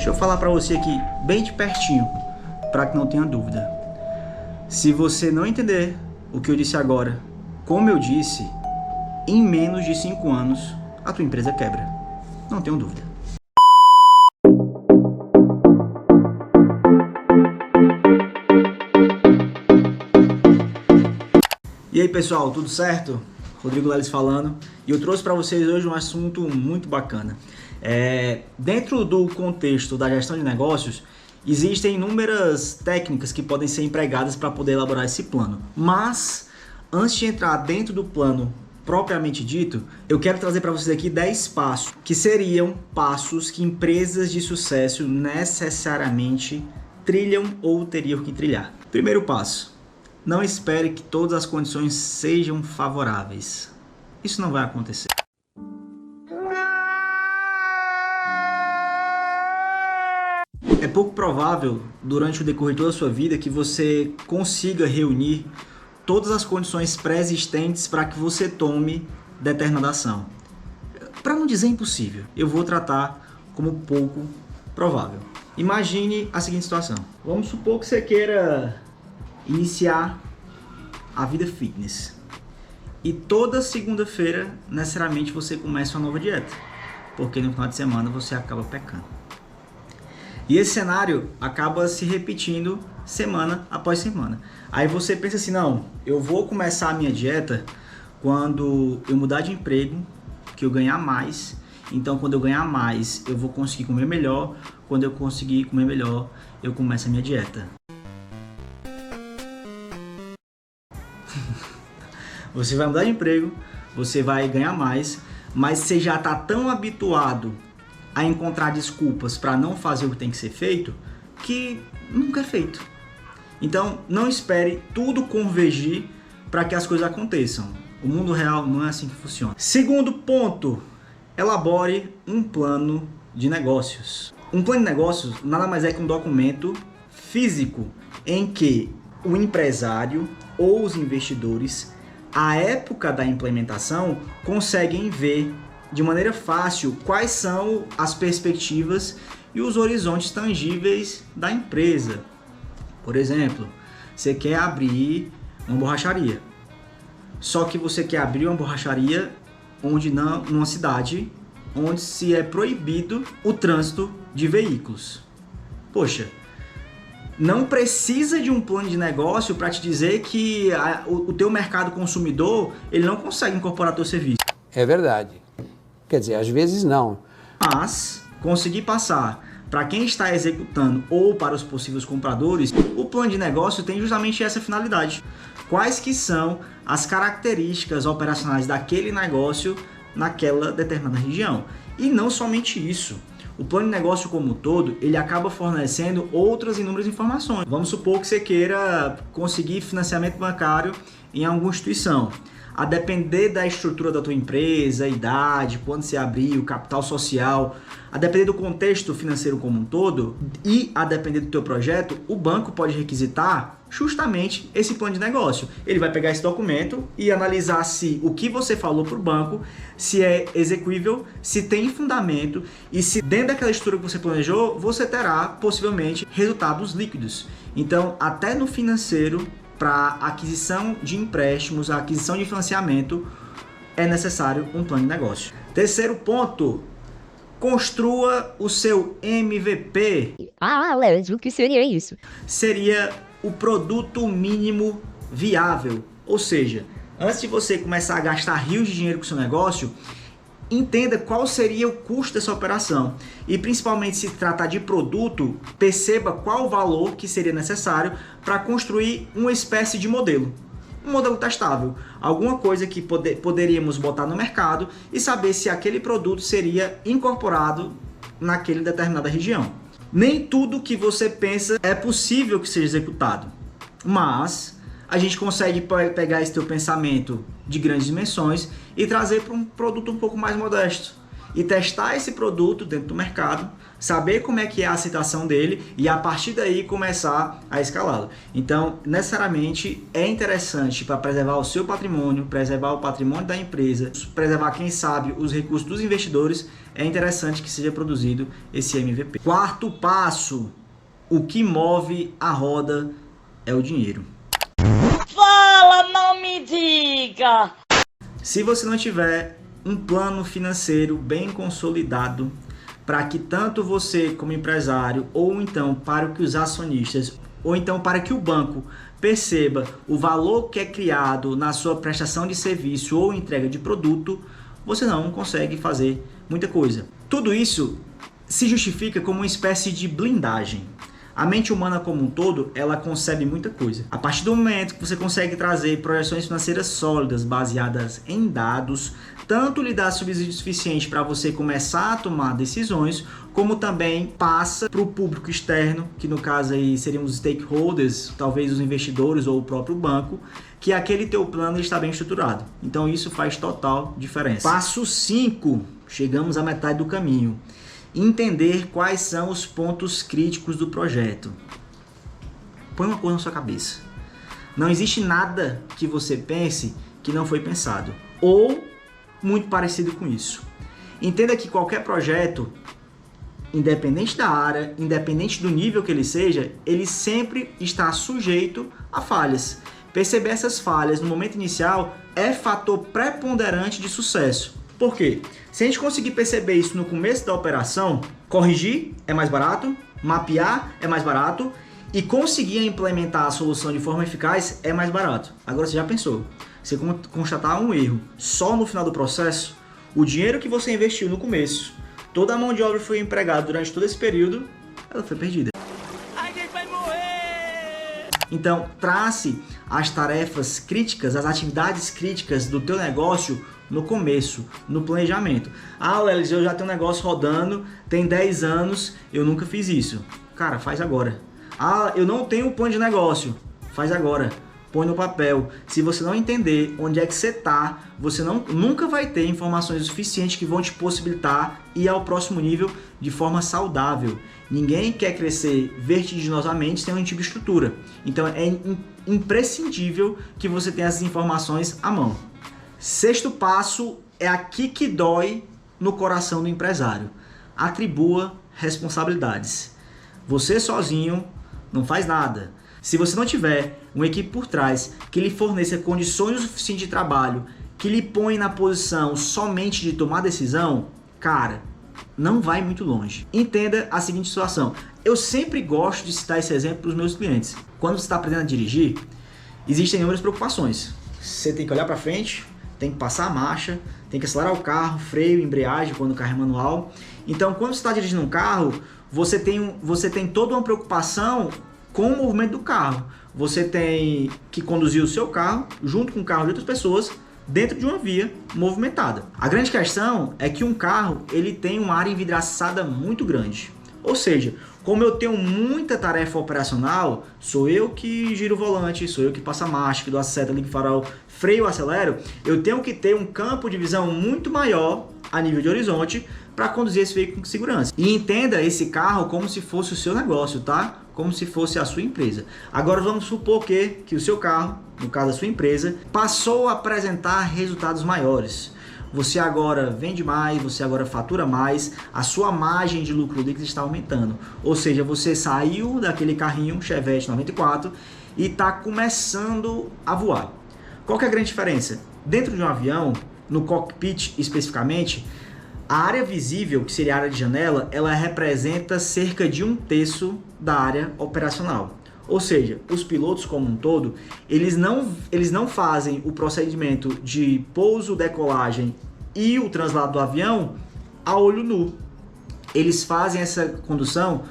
Deixa eu falar para você aqui bem de pertinho, para que não tenha dúvida. Se você não entender o que eu disse agora, como eu disse, em menos de 5 anos a tua empresa quebra. Não tenho dúvida. E aí pessoal, tudo certo? Rodrigo Leles falando, e eu trouxe para vocês hoje um assunto muito bacana. Dentro do contexto da gestão de negócios, existem inúmeras técnicas que podem ser empregadas para poder elaborar esse plano. Mas, antes de entrar dentro do plano propriamente dito, eu quero trazer para vocês aqui 10 passos, que seriam passos que empresas de sucesso necessariamente trilham ou teriam que trilhar. Primeiro passo. Não espere que todas as condições sejam favoráveis. Isso não vai acontecer. É pouco provável, durante o decorrer de toda a sua vida, que você consiga reunir todas as condições pré-existentes para que você tome determinada ação. Para não dizer impossível, eu vou tratar como pouco provável. Imagine a seguinte situação. Vamos supor que você queira iniciar a vida fitness e toda segunda-feira necessariamente você começa uma nova dieta, porque no final de semana você acaba pecando, e esse cenário acaba se repetindo semana após semana. Aí você pensa assim, não, eu vou começar a minha dieta quando eu mudar de emprego, que eu ganhar mais. Então quando eu ganhar mais eu vou conseguir comer melhor, quando eu conseguir comer melhor eu começo a minha dieta. Você vai mudar de emprego, você vai ganhar mais, mas você já está tão habituado a encontrar desculpas para não fazer o que tem que ser feito, que nunca é feito. Então, não espere tudo convergir para que as coisas aconteçam. O mundo real não é assim que funciona. Segundo ponto, elabore um plano de negócios. Um plano de negócios nada mais é que um documento físico em que o empresário ou os investidores, à época da implementação, conseguem ver de maneira fácil quais são as perspectivas e os horizontes tangíveis da empresa. Por exemplo, você quer abrir uma borracharia, só que você quer abrir uma borracharia numa cidade onde se é proibido o trânsito de veículos. Poxa, não precisa de um plano de negócio para te dizer que o teu mercado consumidor ele não consegue incorporar teu serviço. É verdade. Quer dizer, às vezes não. Mas conseguir passar para quem está executando ou para os possíveis compradores, o plano de negócio tem justamente essa finalidade. Quais que são as características operacionais daquele negócio naquela determinada região. E não somente isso. O plano de negócio como um todo, ele acaba fornecendo outras inúmeras informações. Vamos supor que você queira conseguir financiamento bancário em alguma instituição. A depender da estrutura da tua empresa, a idade, quando você abrir, o capital social, a depender do contexto financeiro como um todo e a depender do teu projeto, o banco pode requisitar justamente esse plano de negócio. Ele vai pegar esse documento e analisar se o que você falou para o banco, se é execuível, se tem fundamento e se dentro daquela estrutura que você planejou, você terá possivelmente resultados líquidos. Então, até no financeiro, para aquisição de empréstimos, a aquisição de financiamento, é necessário um plano de negócio. Terceiro ponto, construa o seu MVP. Leles, o que seria isso? Seria o produto mínimo viável. Ou seja, antes de você começar a gastar rios de dinheiro com o seu negócio, entenda qual seria o custo dessa operação e principalmente se tratar de produto, perceba qual o valor que seria necessário para construir uma espécie de modelo. Um modelo testável, alguma coisa que poderíamos botar no mercado e saber se aquele produto seria incorporado naquela determinada região. Nem tudo que você pensa é possível que seja executado, mas a gente consegue pegar esse teu pensamento de grandes dimensões e trazer para um produto um pouco mais modesto e testar esse produto dentro do mercado, saber como é que é a aceitação dele e a partir daí começar a escalá-lo. Então, necessariamente é interessante para preservar o seu patrimônio, preservar o patrimônio da empresa, preservar, quem sabe, os recursos dos investidores, é interessante que seja produzido esse MVP. Quarto passo, o que move a roda é o dinheiro. Fala, não me diga! Se você não tiver um plano financeiro bem consolidado, para que tanto você como empresário, ou então para que os acionistas, ou então para que o banco perceba o valor que é criado na sua prestação de serviço ou entrega de produto, você não consegue fazer muita coisa. Tudo isso se justifica como uma espécie de blindagem. A mente humana como um todo, ela concebe muita coisa. A partir do momento que você consegue trazer projeções financeiras sólidas, baseadas em dados, tanto lhe dá subsídio suficiente para você começar a tomar decisões, como também passa para o público externo, que no caso aí seriam os stakeholders, talvez os investidores ou o próprio banco, que aquele teu plano está bem estruturado. Então isso faz total diferença. Passo 5, chegamos à metade do caminho. Entender quais são os pontos críticos do projeto. Põe uma coisa na sua cabeça. Não existe nada que você pense que não foi pensado, ou muito parecido com isso. Entenda que qualquer projeto, independente da área, independente do nível que ele seja, ele sempre está sujeito a falhas. Perceber essas falhas no momento inicial é fator preponderante de sucesso. Por quê? Se a gente conseguir perceber isso no começo da operação, corrigir é mais barato, mapear é mais barato e conseguir implementar a solução de forma eficaz é mais barato. Agora você já pensou? Você constatar um erro só no final do processo, o dinheiro que você investiu no começo, toda a mão de obra foi empregada durante todo esse período, ela foi perdida. A gente vai morrer! Então, trace as tarefas críticas, as atividades críticas do teu negócio no começo, no planejamento. Ah, Lelis, eu já tenho um negócio rodando, tem 10 anos, eu nunca fiz isso. Cara, faz agora. Ah, eu não tenho um plano de negócio. Faz agora. Põe no papel. Se você não entender onde é que você está, você nunca vai ter informações suficientes que vão te possibilitar ir ao próximo nível de forma saudável. Ninguém quer crescer vertiginosamente sem um tipo de estrutura. Então é imprescindível que você tenha essas informações à mão. Sexto passo é aqui que dói no coração do empresário. Atribua responsabilidades. Você sozinho não faz nada. Se você não tiver uma equipe por trás que lhe forneça condições suficientes de trabalho, que lhe põe na posição somente de tomar decisão, cara, não vai muito longe. Entenda a seguinte situação. Eu sempre gosto de citar esse exemplo para os meus clientes. Quando você está aprendendo a dirigir, existem inúmeras preocupações. Você tem que olhar para frente, tem que passar a marcha, tem que acelerar o carro, freio, embreagem quando o carro é manual. Então, quando você está dirigindo um carro, você tem toda uma preocupação com o movimento do carro. Você tem que conduzir o seu carro junto com o carro de outras pessoas dentro de uma via movimentada. A grande questão é que um carro ele tem uma área envidraçada muito grande. Ou seja, como eu tenho muita tarefa operacional, sou eu que giro o volante, sou eu que passo a marcha, que dou a seta, ligo o farol, freio, acelero, eu tenho que ter um campo de visão muito maior a nível de horizonte para conduzir esse veículo com segurança. E entenda esse carro como se fosse o seu negócio, tá? Como se fosse a sua empresa. Agora vamos supor que o seu carro, no caso da sua empresa, passou a apresentar resultados maiores. Você agora vende mais, você agora fatura mais, a sua margem de lucro líquido está aumentando. Ou seja, você saiu daquele carrinho Chevette 94 e está começando a voar. Qual que é a grande diferença? Dentro de um avião, no cockpit especificamente, a área visível, que seria a área de janela, ela representa cerca de 1/3 da área operacional. Ou seja, os pilotos como um todo, eles não fazem o procedimento de pouso, decolagem e o translado do avião a olho nu. Eles fazem essa condução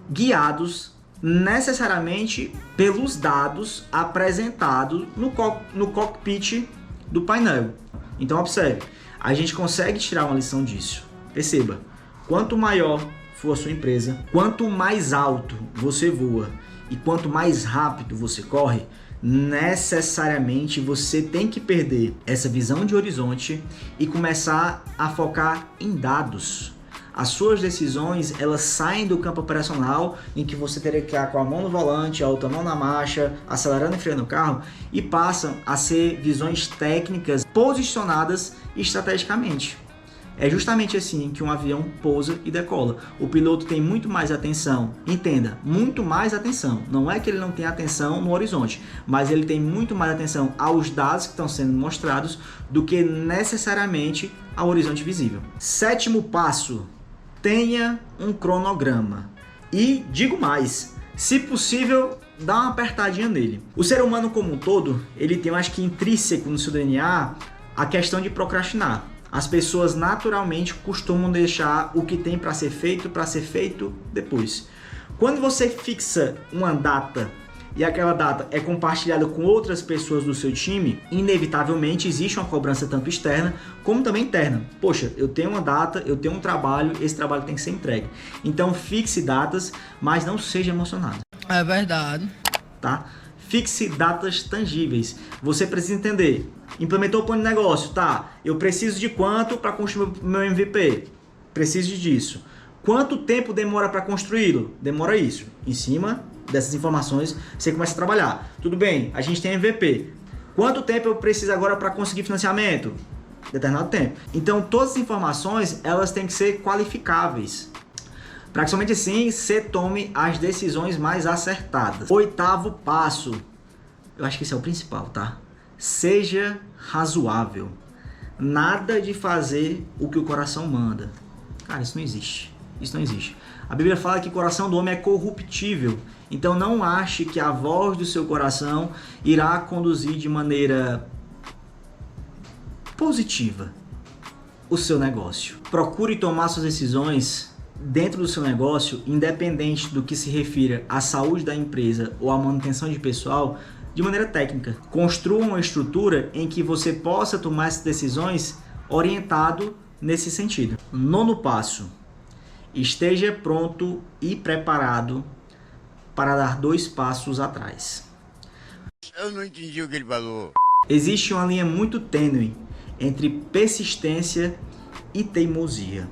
guiados necessariamente pelos dados apresentados no cockpit do painel. Então observe, a gente consegue tirar uma lição disso. Perceba, quanto maior for a sua empresa, quanto mais alto você voa e quanto mais rápido você corre, necessariamente você tem que perder essa visão de horizonte e começar a focar em dados. As suas decisões, elas saem do campo operacional, em que você teria que ficar com a mão no volante, a outra mão na marcha, acelerando e freando o carro, e passam a ser visões técnicas posicionadas estrategicamente. É justamente assim que um avião pousa e decola. O piloto tem muito mais atenção, entenda, muito mais atenção. Não é que ele não tem atenção no horizonte, mas ele tem muito mais atenção aos dados que estão sendo mostrados do que necessariamente ao horizonte visível. Sétimo passo, tenha um cronograma. E digo mais, se possível, dá uma apertadinha nele. O ser humano como um todo, ele tem, eu acho que intrínseco no seu DNA, a questão de procrastinar. As pessoas naturalmente costumam deixar o que tem para ser feito depois. Quando você fixa uma data e aquela data é compartilhada com outras pessoas do seu time, inevitavelmente existe uma cobrança tanto externa como também interna. Poxa, eu tenho uma data, eu tenho um trabalho, esse trabalho tem que ser entregue. Então fixe datas, mas não seja emocionado. É verdade. Tá? Fixe datas tangíveis. Você precisa entender. Implementou o plano de negócio, tá? Eu preciso de quanto para construir o meu MVP? Preciso disso. Quanto tempo demora para construí-lo? Demora isso. Em cima dessas informações, você começa a trabalhar. Tudo bem, a gente tem MVP. Quanto tempo eu preciso agora para conseguir financiamento? Determinado tempo. Então, todas as informações, elas têm que ser qualificáveis. Para que somente assim você tome as decisões mais acertadas. Oitavo passo. Eu acho que esse é o principal, tá? Seja razoável. Nada de fazer o que o coração manda. Cara, isso não existe. Isso não existe. A Bíblia fala que o coração do homem é corruptível. Então não ache que a voz do seu coração irá conduzir de maneira positiva o seu negócio. Procure tomar suas decisões dentro do seu negócio, independente do que se refira à saúde da empresa ou à manutenção de pessoal, de maneira técnica. Construa uma estrutura em que você possa tomar essas decisões orientado nesse sentido. Nono passo. Esteja pronto e preparado para dar 2 passos atrás. Eu não entendi o que ele falou. Existe uma linha muito tênue entre persistência e teimosia.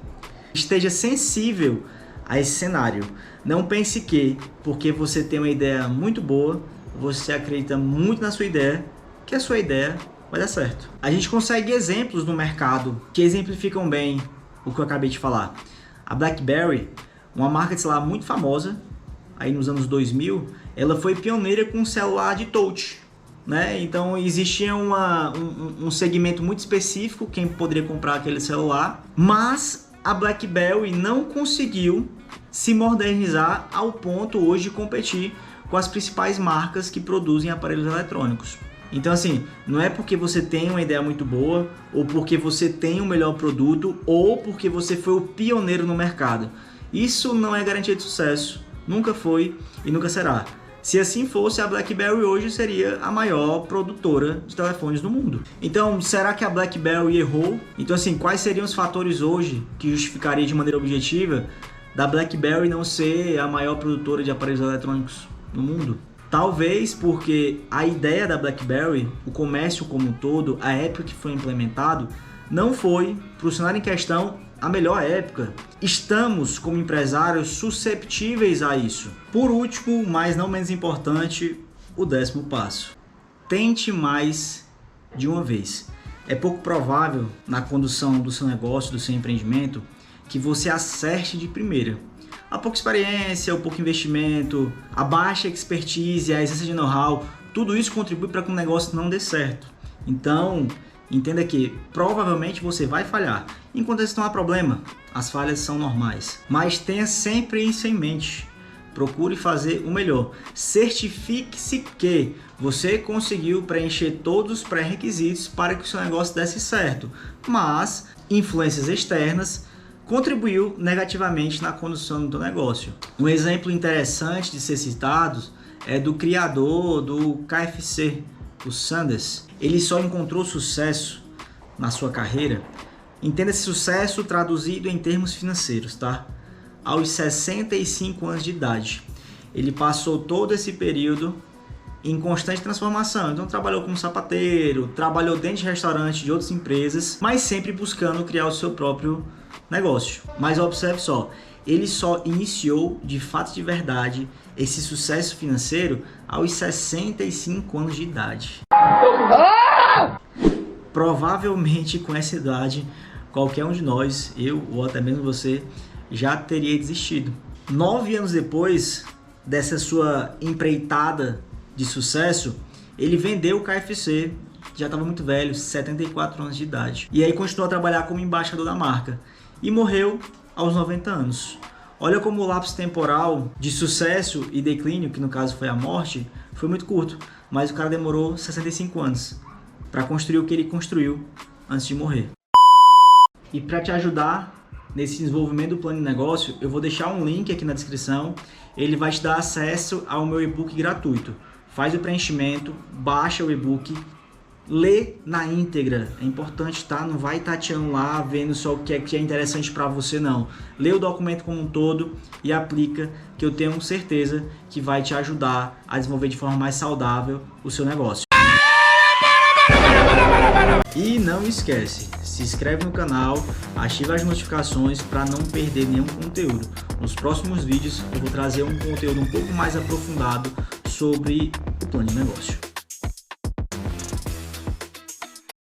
Esteja sensível a esse cenário. Não pense que, porque você tem uma ideia muito boa, você acredita muito na sua ideia, que a sua ideia vai dar certo. A gente consegue exemplos no mercado que exemplificam bem o que eu acabei de falar. A BlackBerry, uma marca de celular muito famosa, aí nos anos 2000, ela foi pioneira com um celular de touch, né? Então existia um segmento muito específico, quem poderia comprar aquele celular, mas a BlackBerry não conseguiu se modernizar ao ponto hoje de competir com as principais marcas que produzem aparelhos eletrônicos. Então assim, não é porque você tem uma ideia muito boa, ou porque você tem o melhor produto, ou porque você foi o pioneiro no mercado. Isso não é garantia de sucesso, nunca foi e nunca será. Se assim fosse, a BlackBerry hoje seria a maior produtora de telefones do mundo. Então, será que a BlackBerry errou? Então assim, quais seriam os fatores hoje que justificariam de maneira objetiva da BlackBerry não ser a maior produtora de aparelhos eletrônicos no mundo? Talvez porque a ideia da BlackBerry, o comércio como um todo, a época que foi implementado, não foi, para o cenário em questão, a melhor época. Estamos, como empresários, susceptíveis a isso. Por último, mas não menos importante, o 10º passo. Tente mais de uma vez. É pouco provável, na condução do seu negócio, do seu empreendimento, que você acerte de primeira. A pouca experiência, o pouco investimento, a baixa expertise, a ausência de know-how, tudo isso contribui para que o negócio não dê certo. Então, entenda que provavelmente você vai falhar. Enquanto isso não há problema, as falhas são normais. Mas tenha sempre isso em mente. Procure fazer o melhor. Certifique-se que você conseguiu preencher todos os pré-requisitos para que o seu negócio desse certo. Mas influências externas contribuiu negativamente na condução do negócio. Um exemplo interessante de ser citado é do criador do KFC, o Sanders. Ele só encontrou sucesso na sua carreira, entenda esse sucesso traduzido em termos financeiros, tá? Aos 65 anos de idade. Ele passou todo esse período em constante transformação. Então trabalhou como sapateiro, trabalhou dentro de restaurante de outras empresas, mas sempre buscando criar o seu próprio negócio. Mas observe só, ele só iniciou de fato de verdade esse sucesso financeiro aos 65 anos de idade. Provavelmente com essa idade qualquer um de nós, eu ou até mesmo você, já teria desistido. 9 anos depois dessa sua empreitada de sucesso, ele vendeu o KFC, já estava muito velho, 74 anos de idade. E aí continuou a trabalhar como embaixador da marca. E morreu aos 90 anos. Olha como o lapso temporal de sucesso e declínio, que no caso foi a morte, foi muito curto. Mas o cara demorou 65 anos para construir o que ele construiu antes de morrer. E para te ajudar nesse desenvolvimento do plano de negócio, eu vou deixar um link aqui na descrição. Ele vai te dar acesso ao meu e-book gratuito. Faz o preenchimento, baixa o e-book, lê na íntegra. É importante, tá? Não vai tateando lá, vendo só o que é interessante para você, não. Lê o documento como um todo e aplica, que eu tenho certeza que vai te ajudar a desenvolver de forma mais saudável o seu negócio. E não esquece, se inscreve no canal, ativa as notificações para não perder nenhum conteúdo. Nos próximos vídeos eu vou trazer um conteúdo um pouco mais aprofundado sobre o plano de negócio.